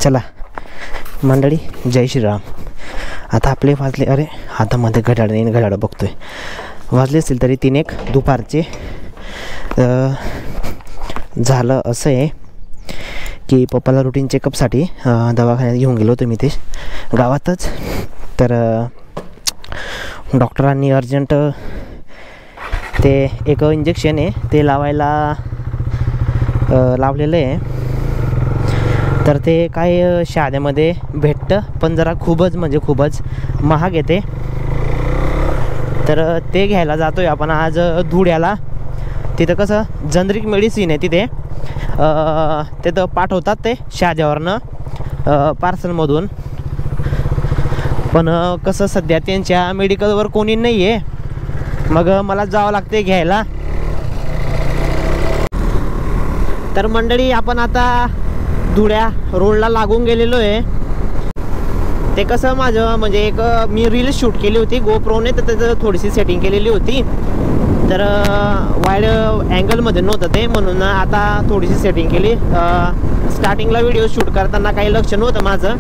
चला मंडळी, जय श्रीराम. आता आपले वाजले, अरे हातामध्ये घड्याळ नाही, घड्याळ बघतोय, वाजले असतील तरी 3-1 दुपारचे. झालं असं आहे की पप्पाला रुटीन चेकअपसाठी दवाखान्यात घेऊन गेलो होतो मी ते गावातच. तर डॉक्टरांनी अर्जंट ते एक इंजेक्शन आहे ते लावलेलं आहे. तर ते काय शाद्यामध्ये भेटतं, पण जरा खूपच महाग येते. तर ते घ्यायला जातो आहे आपण आज धुळ्याला. तिथं कसं जनरिक मेडिसिन आहे, तिथं पाठवतात ते शाद्यावरनं पार्सलमधून. पण कसं सध्या त्यांच्या मेडिकलवर कोणी नाही आहे, मग मला जावं लागते घ्यायला. तर मंडळी, आपण आता धुळ्या रोडला लागून गेलेलो आहे. ते कसं माझं म्हणजे एक मी रील शूट केली होती गोप्रोने, तर त्याचं थोडीशी सेटिंग केलेली होती. तर वाईड अँगलमध्ये नव्हतं ते, म्हणून आता थोडीशी सेटिंग केली. स्टार्टिंगला व्हिडिओ शूट करताना काही लक्ष नव्हतं माझं,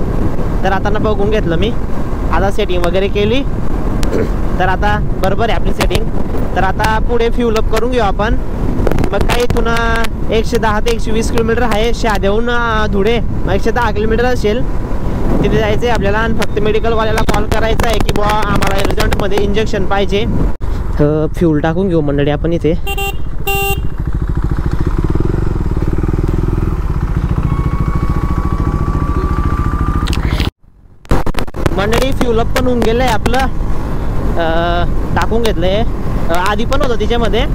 तर आता बघून घेतलं मी. आता सेटिंग वगैरे केली, तर आता बरोबर आहे आपली सेटिंग. तर आता पुढे फ्यूल अप करून घेऊ आपण. मग काही इथून 110 ते 120 किलोमीटर आहे शाद्याहून धुळे, 110 किलोमीटर असेल. तिथे जायचं आहे आपल्याला आणि फक्त मेडिकलवाल्याला कॉल करायचा आहे की बुवा आम्हाला अर्जंटमध्ये इंजेक्शन पाहिजे. फ्यूल टाकून घेऊ मंडळी आपण इथे. मंडळी फ्यूल अप पण होऊन गेलं आहे आपलं, टाकून घेतलं आहे. आधी पण होतं तिच्यामध्ये,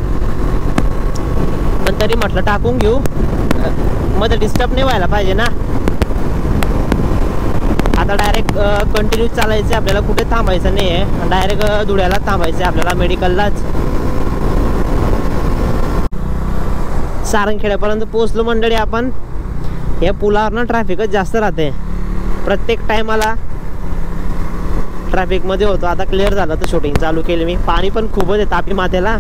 पण तरी म्हटलं टाकून घेऊ, मध्ये डिस्टर्ब नाही व्हायला पाहिजे ना. आता डायरेक्ट कंटिन्यू चालायचं, आपल्याला कुठे थांबायचं नाही आहे, डायरेक्ट धुळ्याला थांबायचं आपल्याला, मेडिकललाच. सारंगखेड्यापर्यंत पोहोचलो मंडळी आपण. या पुलावरनं ट्रॅफिकच जास्त राहते, प्रत्येक टायमाला ट्रॅफिकमध्ये होतो. आता क्लिअर झालं तर शूटिंग चालू केली मी. पाणी पण खूपच आहे तापी मातेला.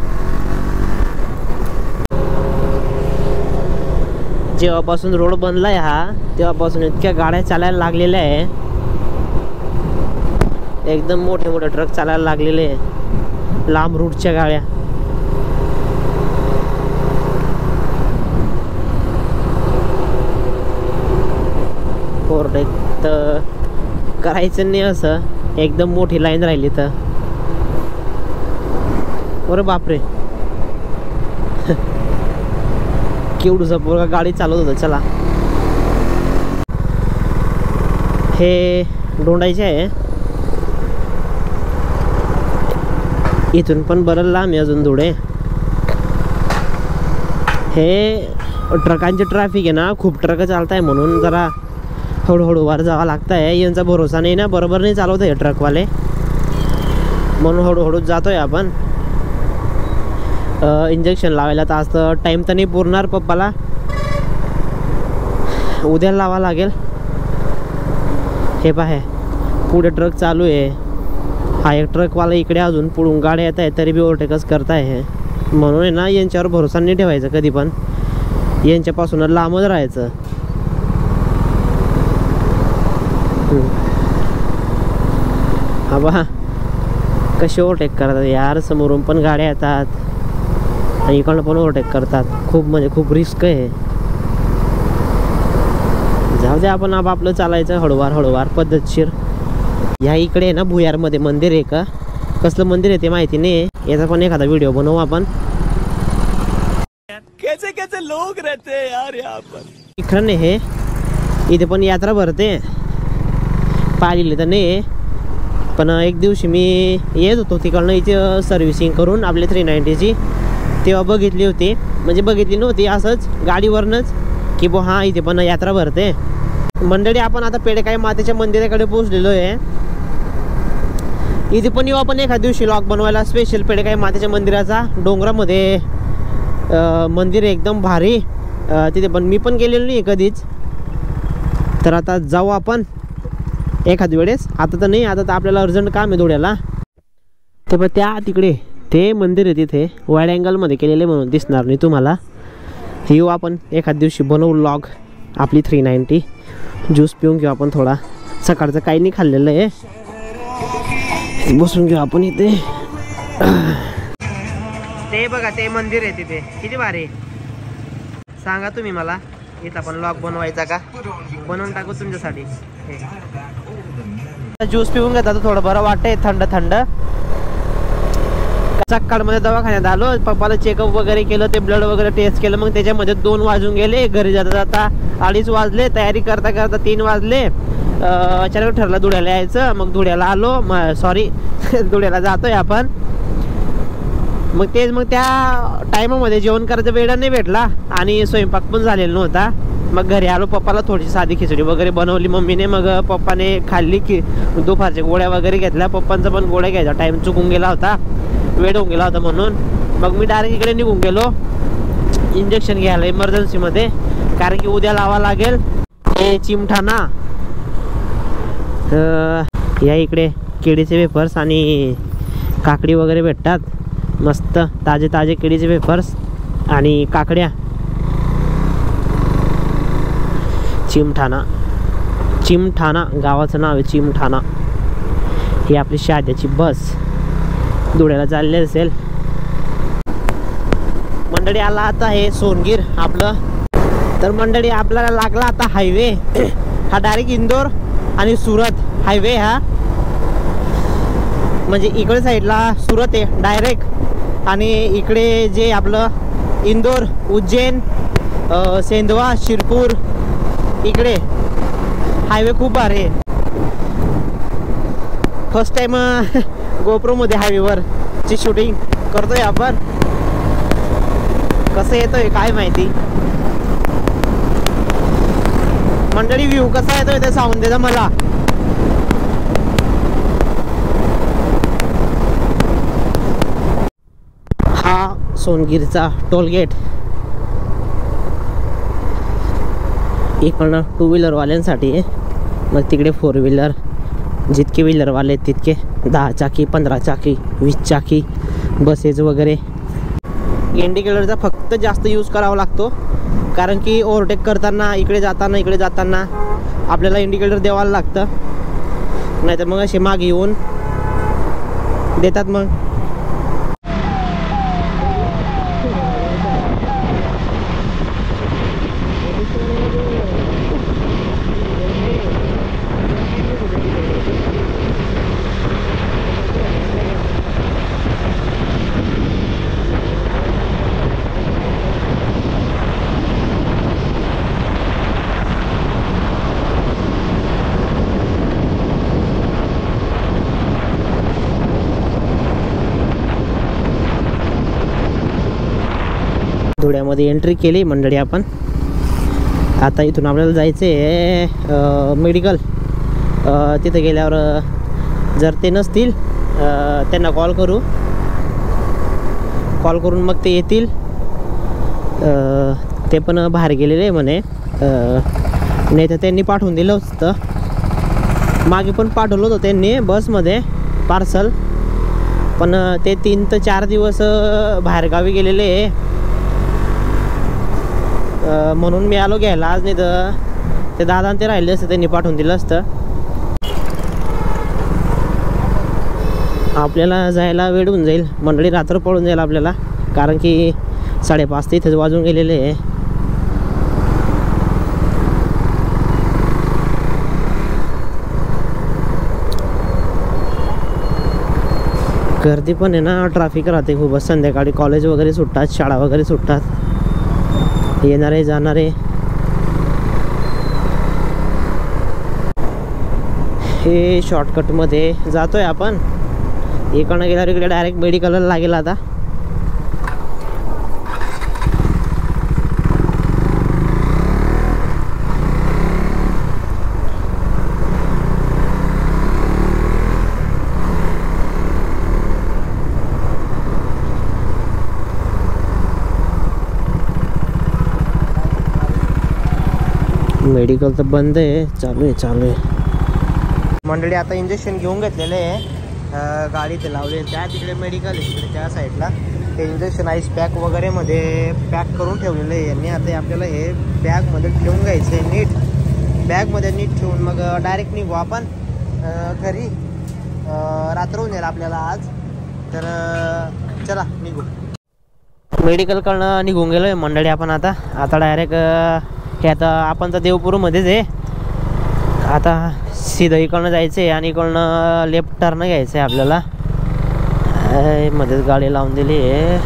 जेव्हापासून रोड बनलाय हा, तेव्हापासून इतक्या गाड्या चालायला लागलेल्या आहे, एकदम मोठे ट्रक चालायला लागलेले आहे, लांब रूटच्या गाड्या. ओव्हरटेक तर करायचं नाही, असं एकदम मोठी लाईन राहिली तर. अरे बापरे, केवढूसा पोरगा गाडी चालवत होता. चला, हे डोंडायचे आहे, इथून पण बरं लांब आहे अजून धुळे. हे ट्रकांचे ट्रॅफिक आहे ना, खूप ट्रक चालत आहे, म्हणून जरा हळूहळू वर जावं लागतं आहे. यांचा भरोसा नाही ना, बरोबर नाही चालवत आहे ट्रकवाले, म्हणून हळूहळूच जातोय आपण. इंजेक्शन लावायला तर आज टाईम तर नाही पुरणार पप्पाला, उद्या लावा लागेल. हे पाहे पुढे ट्रक चालू आहे, हा एक ट्रकवाला इकडे अजून पुढून गाड्या येत आहे, तरी बी ओव्हरटेकच करताय. म्हणून आहे ना, यांच्यावर भरोसा नाही ठेवायचा कधी पण, यांच्यापासून लांबच राहायचं. हा बा कसे ओव्हरटेक करतात यार, समोरून पण गाड्या येतात आणि इकडनं पण ओव्हरटेक करतात. खूप रिस्क आहे. जाऊ दे, आपण आपलं चालायचं हळूवार पद्धतशीर. या इकडे ना भुयारमध्ये मंदिर आहे का, कसलं मंदिर आहे ते माहिती नाही, याचा पण एखादा व्हिडिओ बनवू आपण. कैसे लोग रहते हैं यार यहाँ पर. इकडं नाही, हे इथे पण यात्रा भरते, पाहिलेली तर नाही. पण एक दिवशी मी येत होतो तिकडनं इथे सर्व्हिसिंग करून आपली 390ची, तेव्हा बघितली होती, म्हणजे बघितली नव्हती असंच गाडीवरनंच की बो हा इथे पण यात्रा भरते. मंडळी, आपण आता पेडकाई मातेच्या मंदिराकडे पोहोचलेलो आहे. इथे पण येऊ आपण एखाद्या दिवशी लॉग बनवायला, स्पेशल पेडकाई मातेच्या मंदिराचा. डोंगरामध्ये मंदिर एकदम भारी, तिथे पण मी पण गेलेलो नाही कधीच. तर आता जाऊ आपण एखाद्या वेळेस, आता तर नाही, आता तर आपल्याला अर्जंट काम आहे धुळ्याला. ते पण त्या तिकडे ते मंदिर आहे, तिथे वाईड अँगलमध्ये केलेले म्हणून दिसणार नाही तुम्हाला. येऊ आपण एखाद्या दिवशी, बनवू लॉग. आपली 390. ज्यूस पिऊन घेऊ आपण थोडा, सकाळचं काही नाही खाल्लेलं आहे. बसून घेऊ आपण इथे. ते बघा ते मंदिर आहे तिथे, किती भारी. सांगा तुम्ही मला, इथं आपण लॉक बनवायचा का? बनवून टाकू तुमच्यासाठी. ज्यूस पिऊन घेता तर थोडं बरं वाटतंय, थंड थंड. सकाळमध्ये दवाखान्यात आलो, पप्पाला चेकअप वगैरे केलं, ते ब्लड वगैरे टेस्ट केलं. मग त्याच्यामध्ये 2 वाजून गेले. घरी जाता जाता 2:30 वाजले. तयारी करता करता 3 वाजले. अचानक ठरलं धुळ्याला यायचं. मग धुळ्याला आलो, सॉरी धुळ्याला जातोय आपण. मग त्या टायमामध्ये जेवण करायचा वेळ नाही भेटला आणि स्वयंपाक पण झालेला नव्हता. मग घरी आलो, पप्पाला थोडीशी साधी खिचडी वगैरे बनवली मम्मीने. मग पप्पाने खाल्ली की दुपारच्या गोळ्या वगैरे घेतल्या. पप्पांचा पण गोळ्या घ्यायचा टाईम चुकून गेला होता, वेळ होऊन गेला होता म्हणून. मग मी डायरेक्ट इकडे निघून गेलो इंजेक्शन घ्यायला इमर्जन्सीमध्ये, कारण की उद्या लावा लागेल. हे चिमठाणा, या इकडे केळीचे वेफर्स आणि काकडी वगैरे भेटतात. मस्त ताजे ताजे केळीचे वेफर्स आणि काकड्या. चिमठाणा गावाचं नाव आहे, चिमठाणा. ही आपली शाद्याची बस धुळ्याला चालली असेल. मंडळी आला आता हे सोनगीर आपलं. तर मंडळी आपल्याला लागला आता हायवे. हा डायरेक्ट इंदोर आणि सुरत हायवे. हा म्हणजे इकडे साईडला सुरत आहे डायरेक्ट, आणि इकडे जे आपलं इंदोर, उज्जैन, सेंधवा, शिरपूर, इकडे हायवे खूप भारी आहे. फर्स्ट टाइम गोप्रो मध्ये हायवेवर ची शूटिंग करतोय आपण. कसं येतोय काय माहिती. मंडळी व्ह्यू कसा येतोय ते सांगून द्या मला. हा सोनगीरचा टोलगेट. इकडनं 2 व्हीलरवाल्यांसाठी आहे, मग तिकडे 4 व्हीलर. जितके व्हीलरवाले तितके 10 चाकी, 15 चाकी, 20 चाकी बसेस वगैरे. इंडिकेटरचा फक्त जास्त यूज करावा लागतो, कारण की ओव्हरटेक करताना, इकडे जाताना आपल्याला इंडिकेटर द्यावायला लागतं. नाहीतर मग असे मागे येऊन देतात. मग धुळ्यामध्ये एंट्री केली मंडळी आपण. आता इथून आपल्याला जायचं आहे मेडिकल. तिथे गेल्यावर जर ते नसतील त्यांना कॉल करून मग ते येतील. ते पण बाहेर गेलेले आहे म्हणे, नाही तर त्यांनी पाठवून दिलं होतं. मागे पण पाठवलं होतं त्यांनी बसमध्ये पार्सल, पण ते 3 ते 4 दिवस बाहेरगावी गेलेले आहे. म्हणून मी आलो घ्यायला आज, नाही तर ते दादा ते राहिले असते, त्यांनी पाठवून दिलं असतं. आपल्याला जायला वेळ होऊन जाईल मंडळी, रात्र पडून जाईल आपल्याला, कारण की 5:30 इथेच वाजून गेलेले आहे. गर्दी पण आहे ना, ट्रॅफिक राहते खूपच. संध्याकाळी कॉलेज वगैरे सुटतात, शाळा वगैरे सुटतात, येणारे जाणारे. हे शॉर्टकटमध्ये जातोय आपण. इकडनं गेल्यावर इकडे डायरेक्ट मेडिकलला लागेल आता. मेडिकल तर बंद आहे, चालू आहे मंडळी. आता इंजेक्शन घेऊन घेतलेले आहे, गाडी ते लावले. त्या तिकडे मेडिकल आहे तिकडे त्या साईडला, हे इंजेक्शन आईस पॅक वगैरे मध्ये पॅक करून ठेवलेलं आहे यांनी. आता आपल्याला हे बॅगमध्ये ठेवून घ्यायचं आहे नीट. बॅगमध्ये नीट ठेवून मग डायरेक्ट निघू आपण घरी. रात्र होऊन जाईल आपल्याला आज. तर चला निघू. मेडिकलकडनं निघून गेलो आहे मंडळी आपण. आता डायरेक्ट हे आता आपण तर देवपूरमध्येच आहे. आता सीधा इकडनं जायचं आहे आणि इकडनं लेफ्ट टर्न घ्यायचं आहे आपल्याला. मध्येच गाडी लावून दिली आहे.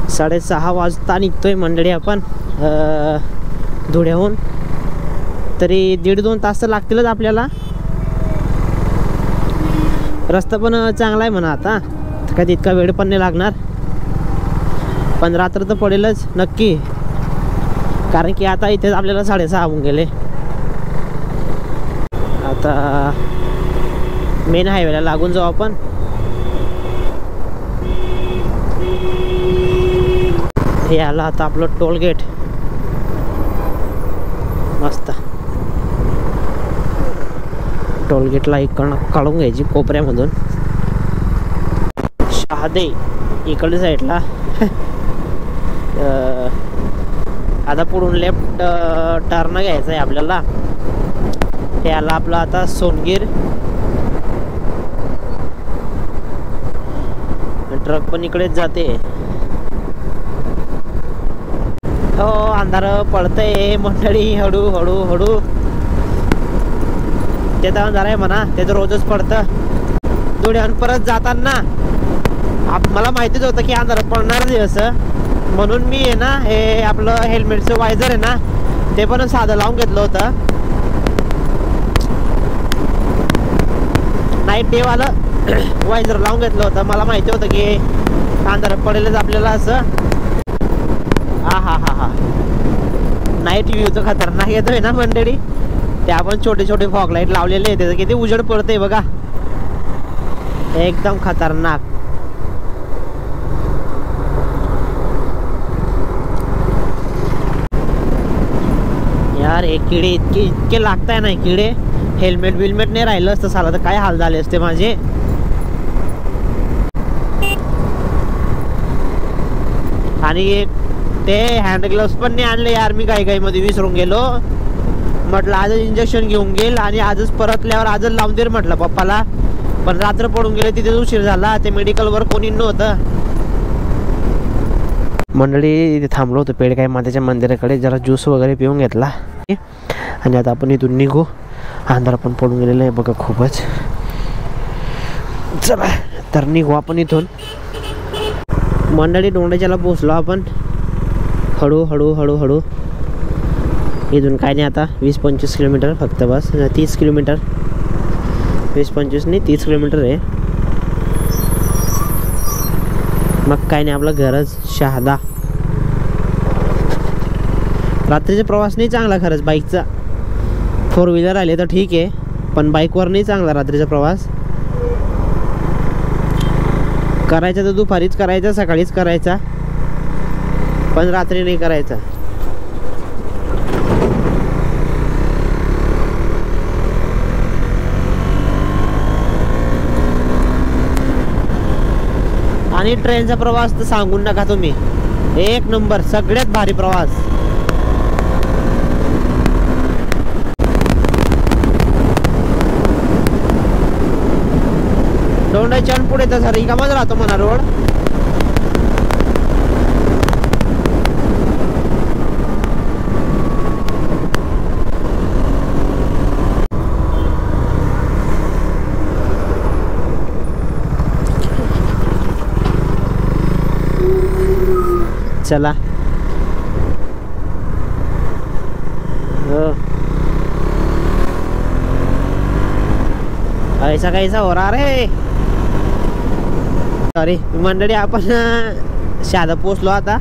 6:30 वाजता निघतोय मंडळी आपण धुळ्याहून. तरी 1.5-2 तास तर लागतीलच आपल्याला. रस्ता पण चांगला आहे म्हणा. आता काय तितका वेळ पण नाही लागणार. पण रात्र तर पडेलच नक्की, कारण की आता इथेच आपल्याला 6:30 होऊन गेले. आता मेन हायवेला लागून जाऊ आपण. हे आलं आता आपलं टोल गेट. मस्त टोल गेटला इकडनं काढून घ्यायची कोपऱ्यामधून. शहादे इकडल्या साईडला. आता पुढून लेफ्ट टर्न घ्यायचं आहे आपल्याला. हे आलं आपलं आता सोनगीर. ट्रक पण इकडेच जाते. हो अंधार पडतंय मंडळी. हळू हळू हळू. ते तर अंधार आहे म्हणा, ते तर रोजच पडतं. धुळ्याहून परत जाताना मला माहितीच होतं की अंधार पडणार नाही असं. म्हणून मी आहे ना हे आपलं हेल्मेटचं वायझर आहे ना ते पण साधं लावून घेतलं होतं. नाईट डे वालं वायझर लावून घेतलं होतं. मला माहिती होतं की अंधार पडेलच आपल्याला असं. हा नाईट व्ह्यू तर खतरनाक येतोय ना मंडळी. ते आपण छोटे छोटे फॉग लाईट लावलेले आहे. त्याचं किती उजेड पडतंय बघा. एकदम खतरनाक. यार हे किडे इतके लागताय ना किडे. हेल्मेट बिलमेट नाही राहिलं असतं साला तर काय हाल झाले असते माझे. आणि ते हँड ग्लोव्स पण नाही आणले यार. मी घाईमध्ये विसरून गेलो. म्हटलं आजच इंजेक्शन घेऊन गेल आणि आजच परतल्यावर आजच लावून दे म्हटलं पप्पाला. पण रात्र पडून गेले, तिथेच उशीर झाला. ते मेडिकलवर कोणी नव्हतं. मंडळी इथे थांबलो होतो पेडकाई मातेच्या मंदिराकडे. जरा ज्यूस वगैरे पिऊन घेतला आणि आता आपण इथून निघू. अंधार पण पडून गेलेलं आहे बघा खूपच. चला तर निघू आपण इथून. मंडळी डोंगराच्याला पोचलो आपण. हळू हळू हळू हळू. इथून काय नाही आता 20-25 किलोमीटर फक्त बस. 30 किलोमीटर. 20-25 नाही 30 किलोमीटर आहे. मग काय नाही आपलं घरच शहादा. रात्रीचा प्रवास नाही चांगला खरंच बाईकचा. 4 व्हीलर आले तर ठीक आहे, पण बाईकवर नाही चांगला रात्रीचा प्रवास. करायचा तर दुपारीच करायचा, सकाळीच करायचा, पण रात्री नाही करायचा. आणि ट्रेनचा प्रवास तर सांगून नका तुम्ही. 1 नंबर सगळ्यात भारी प्रवास. दोंडाच्या पुढे तर सर रिकामाच राहतो म्हणा रोड. चला ऐसा कैसा हो रहा रे. सॉरी मंडळी आपण शहादा पोचलो आता.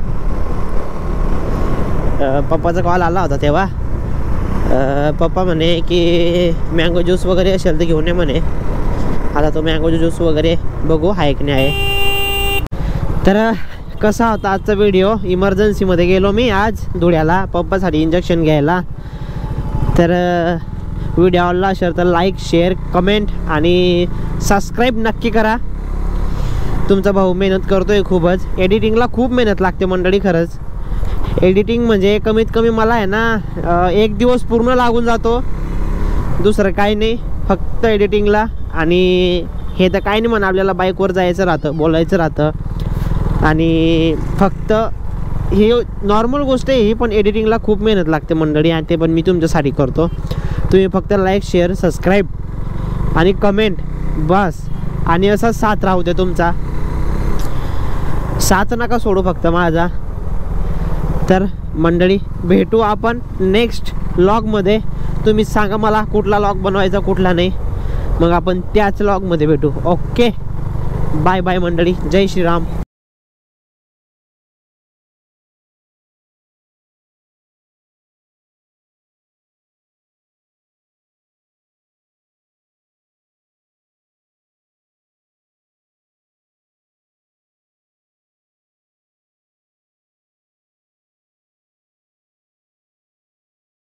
पप्पाचा कॉल आला होता तेव्हा. पप्पा म्हणे की मँगो ज्यूस वगैरे असेल तर घेऊन ये म्हणे. आता तो मँगो ज्यूस वगैरे बघू आहे की नाही आहे. तर कसा होता आजचा व्हिडिओ. इमर्जन्सीमध्ये गेलो मी आज धुळ्याला पप्पासाठी इंजेक्शन घ्यायला. तर व्हिडिओ आवडला असेल तर लाईक शेअर कमेंट आणि सबस्क्राईब नक्की करा. तुमचा भाऊ मेहनत करतोय खूपच. एडिटिंगला खूप मेहनत लागते मंडळी खरंच. एडिटिंग म्हणजे कमीत कमी मला आहे ना 1 दिवस पूर्ण लागून जातो. दुसरं काही नाही, फक्त एडिटिंगला. आणि हे तर काही नाही म्हणा, आपल्याला बाईकवर जायचं राहतं, बोलायचं राहतं आणि फक्त ही नॉर्मल गोष्ट आहे ही. पण एडिटिंगला खूप मेहनत लागते मंडळी आणि ते पण मी तुमच्यासाठी करतो. तुम्ही फक्त लाईक शेअर सबस्क्राईब आणि कमेंट बस. आणि असा साथ राहू दे तुमचा. साथ नका सोडू फक्त माझा. तर मंडळी भेटू आपण नेक्स्ट व्लॉगमध्ये. तुम्ही सांगा मला कुठला व्लॉग बनवायचा कुठला नाही, मग आपण त्याच व्लॉगमध्ये भेटू. ओके, बाय बाय मंडळी. जय श्रीराम.